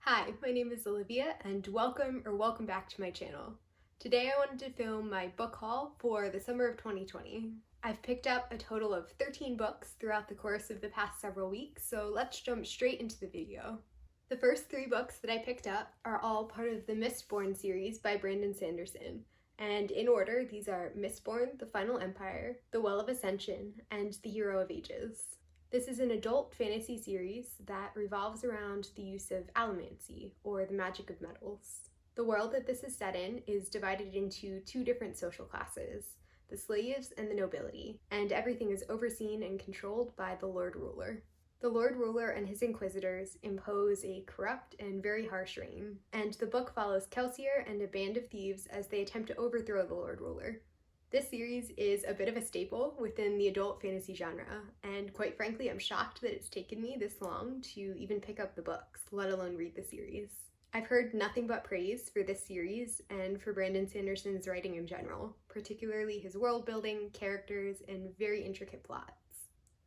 Hi, my name is Olivia and welcome back to my channel. Today I wanted to film my book haul for the summer of 2020. I've picked up a total of 13 books throughout the course of the past several weeks, so let's jump straight into the video. The first 3 books that I picked up are all part of the Mistborn series by Brandon Sanderson, and in order these are Mistborn, The Final Empire, The Well of Ascension, and The Hero of Ages. This is an adult fantasy series that revolves around the use of allomancy, or the magic of metals. The world that this is set in is divided into 2 different social classes, the slaves and the nobility, and everything is overseen and controlled by the Lord Ruler. The Lord Ruler and his inquisitors impose a corrupt and very harsh reign, and the book follows Kelsier and a band of thieves as they attempt to overthrow the Lord Ruler. This series is a bit of a staple within the adult fantasy genre, and quite frankly, I'm shocked that it's taken me this long to even pick up the books, let alone read the series. I've heard nothing but praise for this series and for Brandon Sanderson's writing in general, particularly his world building, characters, and very intricate plots.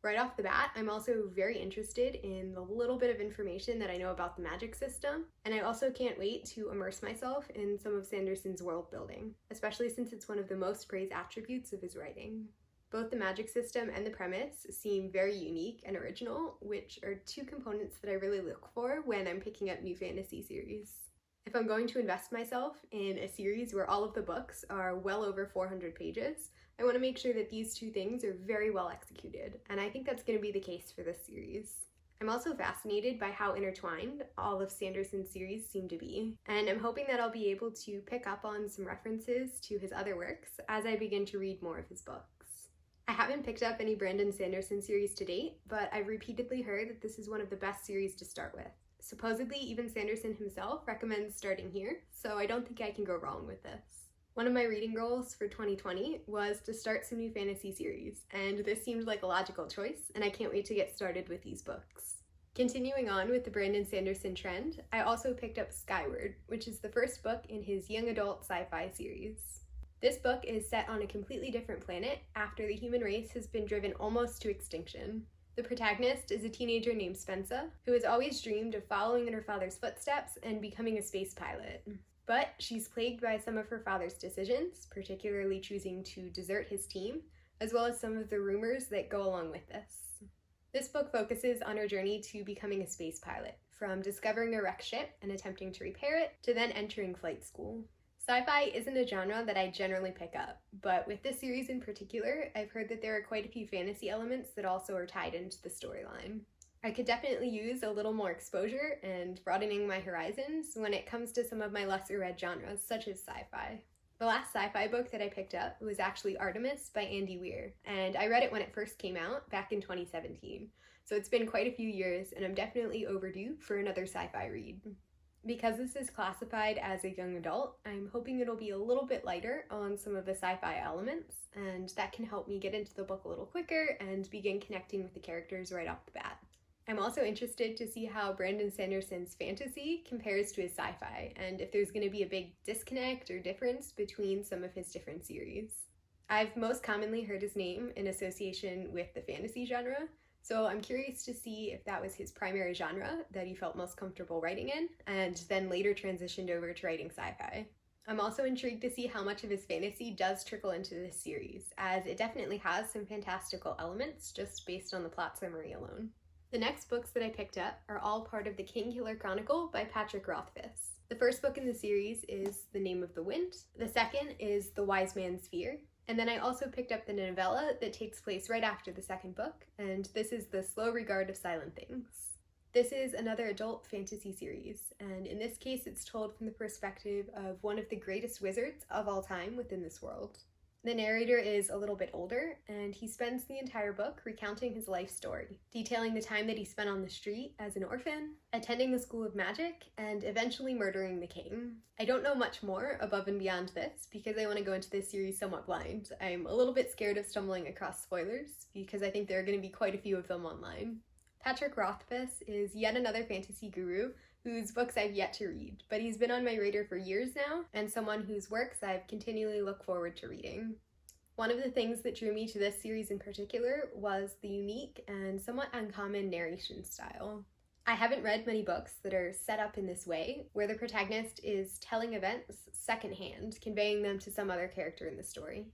Right off the bat, I'm also very interested in the little bit of information that I know about the magic system, and I also can't wait to immerse myself in some of Sanderson's world building, especially since it's one of the most praised attributes of his writing. Both the magic system and the premise seem very unique and original, which are 2 components that I really look for when I'm picking up new fantasy series. If I'm going to invest myself in a series where all of the books are well over 400 pages, I want to make sure that these 2 things are very well executed, and I think that's going to be the case for this series. I'm also fascinated by how intertwined all of Sanderson's series seem to be, and I'm hoping that I'll be able to pick up on some references to his other works as I begin to read more of his books. I haven't picked up any Brandon Sanderson series to date, but I've repeatedly heard that this is one of the best series to start with. Supposedly, even Sanderson himself recommends starting here, so I don't think I can go wrong with this. One of my reading goals for 2020 was to start some new fantasy series, and this seemed like a logical choice, and I can't wait to get started with these books. Continuing on with the Brandon Sanderson trend, I also picked up Skyward, which is the first book in his young adult sci-fi series. This book is set on a completely different planet after the human race has been driven almost to extinction. The protagonist is a teenager named Spensa, who has always dreamed of following in her father's footsteps and becoming a space pilot. But she's plagued by some of her father's decisions, particularly choosing to desert his team, as well as some of the rumors that go along with this. This book focuses on her journey to becoming a space pilot, from discovering a wrecked ship and attempting to repair it, to then entering flight school. Sci-fi isn't a genre that I generally pick up, but with this series in particular, I've heard that there are quite a few fantasy elements that also are tied into the storyline. I could definitely use a little more exposure and broadening my horizons when it comes to some of my lesser read genres, such as sci-fi. The last sci-fi book that I picked up was actually Artemis by Andy Weir, and I read it when it first came out back in 2017. So it's been quite a few years, and I'm definitely overdue for another sci-fi read. Because this is classified as a young adult, I'm hoping it'll be a little bit lighter on some of the sci-fi elements, and that can help me get into the book a little quicker and begin connecting with the characters right off the bat. I'm also interested to see how Brandon Sanderson's fantasy compares to his sci-fi, and if there's going to be a big disconnect or difference between some of his different series. I've most commonly heard his name in association with the fantasy genre, so I'm curious to see if that was his primary genre that he felt most comfortable writing in, and then later transitioned over to writing sci-fi. I'm also intrigued to see how much of his fantasy does trickle into this series, as it definitely has some fantastical elements just based on the plot summary alone. The next books that I picked up are all part of the Kingkiller Chronicle by Patrick Rothfuss. The first book in the series is The Name of the Wind, the second is The Wise Man's Fear, and then I also picked up the novella that takes place right after the second book, and this is The Slow Regard of Silent Things. This is another adult fantasy series, and in this case it's told from the perspective of one of the greatest wizards of all time within this world. The narrator is a little bit older, and he spends the entire book recounting his life story, detailing the time that he spent on the street as an orphan, attending the School of Magic, and eventually murdering the king. I don't know much more above and beyond this because I want to go into this series somewhat blind. I'm a little bit scared of stumbling across spoilers because I think there are going to be quite a few of them online. Patrick Rothfuss is yet another fantasy guru whose books I've yet to read, but he's been on my radar for years now, and someone whose works I've continually looked forward to reading. One of the things that drew me to this series in particular was the unique and somewhat uncommon narration style. I haven't read many books that are set up in this way, where the protagonist is telling events secondhand, conveying them to some other character in the story.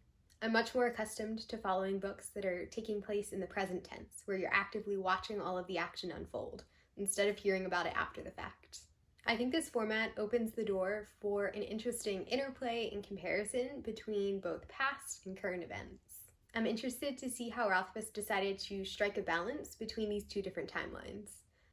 I'm much more accustomed to following books that are taking place in the present tense, where you're actively watching all of the action unfold, instead of hearing about it after the fact. I think this format opens the door for an interesting interplay and comparison between both past and current events. I'm interested to see how Rothfuss decided to strike a balance between these two different timelines.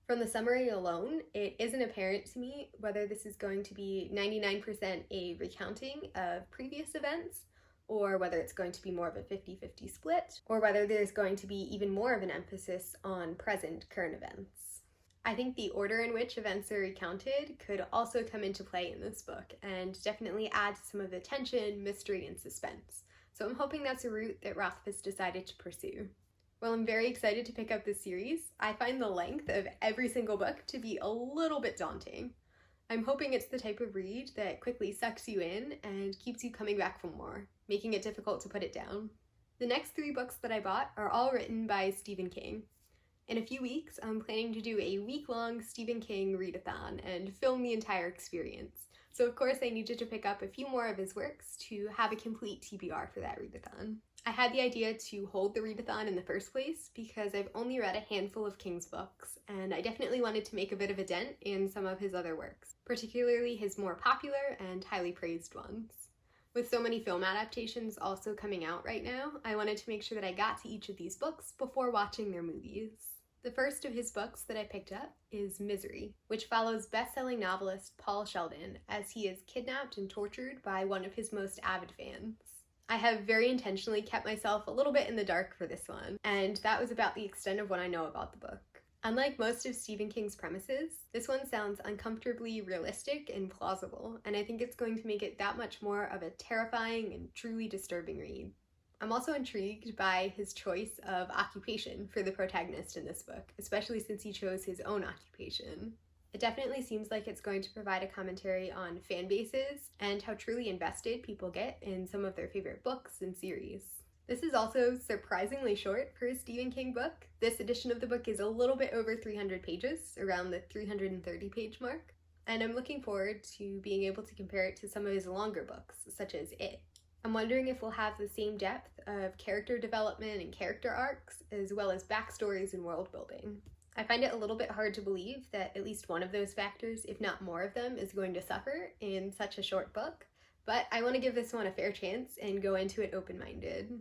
From the summary alone, it isn't apparent to me whether this is going to be 99% a recounting of previous events, or whether it's going to be more of a 50-50 split, or whether there's going to be even more of an emphasis on present current events. I think the order in which events are recounted could also come into play in this book, and definitely add to some of the tension, mystery, and suspense. So I'm hoping that's a route that Rothfuss decided to pursue. While I'm very excited to pick up this series, I find the length of every single book to be a little bit daunting. I'm hoping it's the type of read that quickly sucks you in and keeps you coming back for more, making it difficult to put it down. The next 3 books that I bought are all written by Stephen King. In a few weeks, I'm planning to do a week-long Stephen King readathon and film the entire experience. So of course I needed to pick up a few more of his works to have a complete TBR for that readathon. I had the idea to hold the readathon in the first place because I've only read a handful of King's books, and I definitely wanted to make a bit of a dent in some of his other works, particularly his more popular and highly praised ones. With so many film adaptations also coming out right now, I wanted to make sure that I got to each of these books before watching their movies. The first of his books that I picked up is Misery, which follows best-selling novelist Paul Sheldon as he is kidnapped and tortured by one of his most avid fans. I have very intentionally kept myself a little bit in the dark for this one, and that was about the extent of what I know about the book. Unlike most of Stephen King's premises, this one sounds uncomfortably realistic and plausible, and I think it's going to make it that much more of a terrifying and truly disturbing read. I'm also intrigued by his choice of occupation for the protagonist in this book, especially since he chose his own occupation. It definitely seems like it's going to provide a commentary on fan bases and how truly invested people get in some of their favorite books and series. This is also surprisingly short for a Stephen King book. This edition of the book is a little bit over 300 pages, around the 330 page mark, and I'm looking forward to being able to compare it to some of his longer books, such as It. I'm wondering if we'll have the same depth of character development and character arcs, as well as backstories and world building. I find it a little bit hard to believe that at least one of those factors, if not more of them, is going to suffer in such a short book, but I want to give this one a fair chance and go into it open-minded.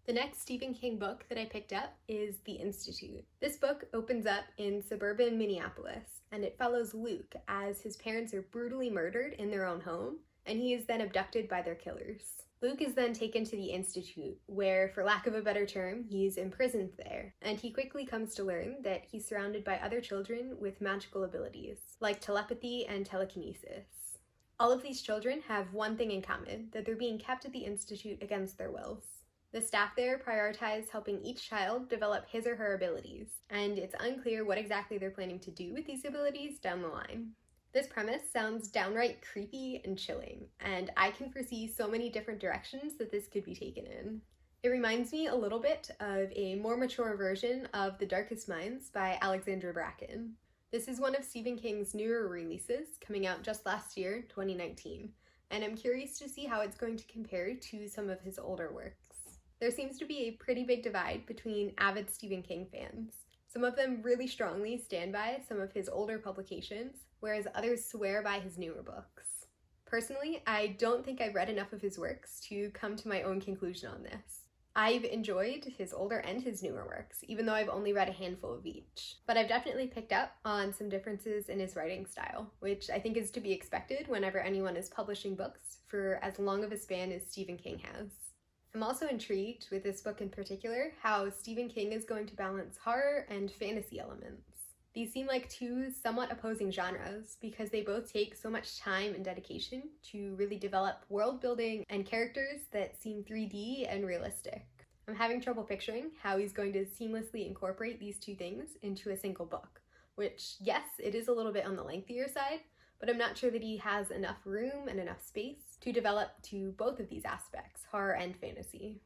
The next Stephen King book that I picked up is The Institute. This book opens up in suburban Minneapolis, and it follows Luke as his parents are brutally murdered in their own home, and he is then abducted by their killers. Luke is then taken to the Institute, where, for lack of a better term, he's imprisoned there, and he quickly comes to learn that he's surrounded by other children with magical abilities, like telepathy and telekinesis. All of these children have one thing in common, that they're being kept at the Institute against their wills. The staff there prioritize helping each child develop his or her abilities, and it's unclear what exactly they're planning to do with these abilities down the line. This premise sounds downright creepy and chilling, and I can foresee so many different directions that this could be taken in. It reminds me a little bit of a more mature version of The Darkest Minds by Alexandra Bracken. This is one of Stephen King's newer releases, coming out just last year, 2019, and I'm curious to see how it's going to compare to some of his older works. There seems to be a pretty big divide between avid Stephen King fans. Some of them really strongly stand by some of his older publications, whereas others swear by his newer books. Personally, I don't think I've read enough of his works to come to my own conclusion on this. I've enjoyed his older and his newer works, even though I've only read a handful of each. But I've definitely picked up on some differences in his writing style, which I think is to be expected whenever anyone is publishing books for as long of a span as Stephen King has. I'm also intrigued, with this book in particular, how Stephen King is going to balance horror and fantasy elements. These seem like two somewhat opposing genres because they both take so much time and dedication to really develop world building and characters that seem 3D and realistic. I'm having trouble picturing how he's going to seamlessly incorporate these two things into a single book, which, yes, it is a little bit on the lengthier side, but I'm not sure that he has enough room and enough space to develop to both of these aspects, horror and fantasy.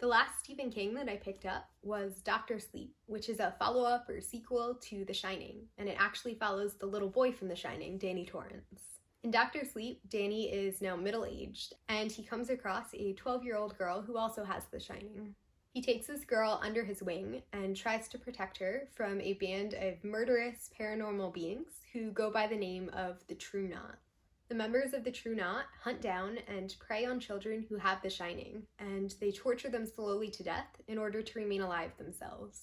The last Stephen King that I picked up was Dr. Sleep, which is a follow-up or sequel to The Shining, and it actually follows the little boy from The Shining, Danny Torrance. In Dr. Sleep, Danny is now middle-aged, and he comes across a 12-year-old girl who also has The Shining. He takes this girl under his wing and tries to protect her from a band of murderous paranormal beings who go by the name of the True Knot. The members of the True Knot hunt down and prey on children who have The Shining, and they torture them slowly to death in order to remain alive themselves.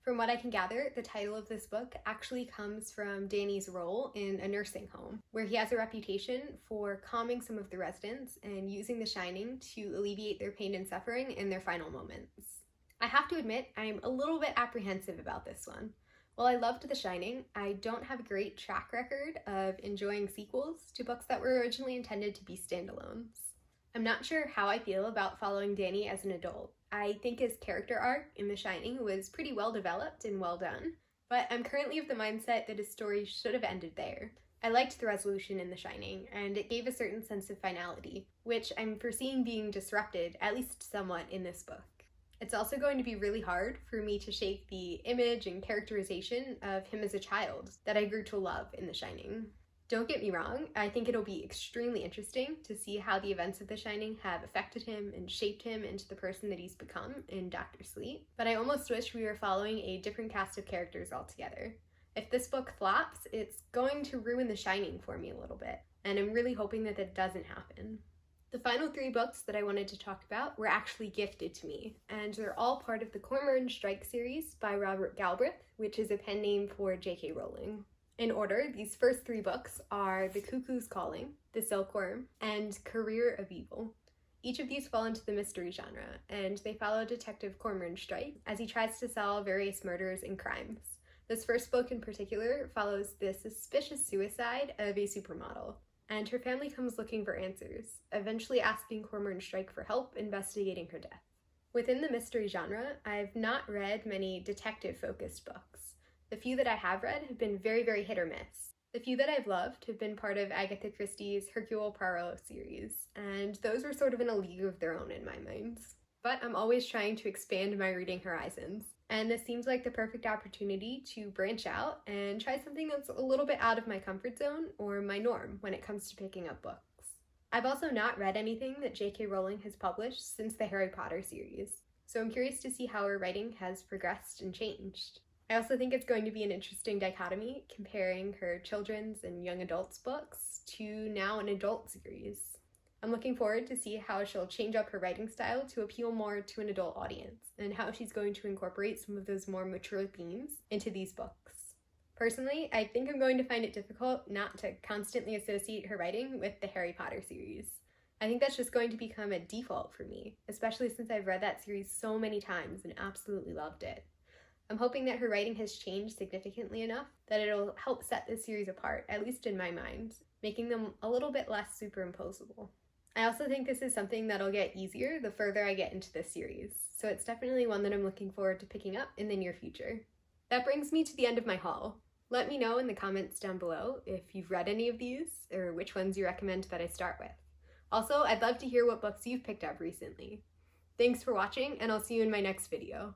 From what I can gather, the title of this book actually comes from Danny's role in a nursing home, where he has a reputation for calming some of the residents and using The Shining to alleviate their pain and suffering in their final moments. I have to admit, I'm a little bit apprehensive about this one. While I loved The Shining, I don't have a great track record of enjoying sequels to books that were originally intended to be standalones. I'm not sure how I feel about following Danny as an adult. I think his character arc in The Shining was pretty well developed and well done, but I'm currently of the mindset that his story should have ended there. I liked the resolution in The Shining, and it gave a certain sense of finality, which I'm foreseeing being disrupted, at least somewhat, in this book. It's also going to be really hard for me to shape the image and characterization of him as a child that I grew to love in The Shining. Don't get me wrong, I think it'll be extremely interesting to see how the events of The Shining have affected him and shaped him into the person that he's become in Dr. Sleep, but I almost wish we were following a different cast of characters altogether. If this book flops, it's going to ruin The Shining for me a little bit, and I'm really hoping that that doesn't happen. The final 3 books that I wanted to talk about were actually gifted to me, and they're all part of the Cormoran Strike series by Robert Galbraith, which is a pen name for J.K. Rowling. In order, these first 3 books are The Cuckoo's Calling, The Silkworm, and Career of Evil. Each of these fall into the mystery genre, and they follow Detective Cormoran Strike as he tries to solve various murders and crimes. This first book in particular follows the suspicious suicide of a supermodel, and her family comes looking for answers, eventually asking Cormoran Strike for help investigating her death. Within the mystery genre, I've not read many detective-focused books. The few that I have read have been very, very hit or miss. The few that I've loved have been part of Agatha Christie's Hercule Poirot series, and those were sort of in a league of their own in my mind. But I'm always trying to expand my reading horizons, and this seems like the perfect opportunity to branch out and try something that's a little bit out of my comfort zone or my norm when it comes to picking up books. I've also not read anything that J.K. Rowling has published since the Harry Potter series, so I'm curious to see how her writing has progressed and changed. I also think it's going to be an interesting dichotomy comparing her children's and young adults books to now an adult series. I'm looking forward to see how she'll change up her writing style to appeal more to an adult audience, and how she's going to incorporate some of those more mature themes into these books. Personally, I think I'm going to find it difficult not to constantly associate her writing with the Harry Potter series. I think that's just going to become a default for me, especially since I've read that series so many times and absolutely loved it. I'm hoping that her writing has changed significantly enough that it'll help set this series apart, at least in my mind, making them a little bit less superimposable. I also think this is something that'll get easier the further I get into this series, so it's definitely one that I'm looking forward to picking up in the near future. That brings me to the end of my haul. Let me know in the comments down below if you've read any of these, or which ones you recommend that I start with. Also, I'd love to hear what books you've picked up recently. Thanks for watching, and I'll see you in my next video.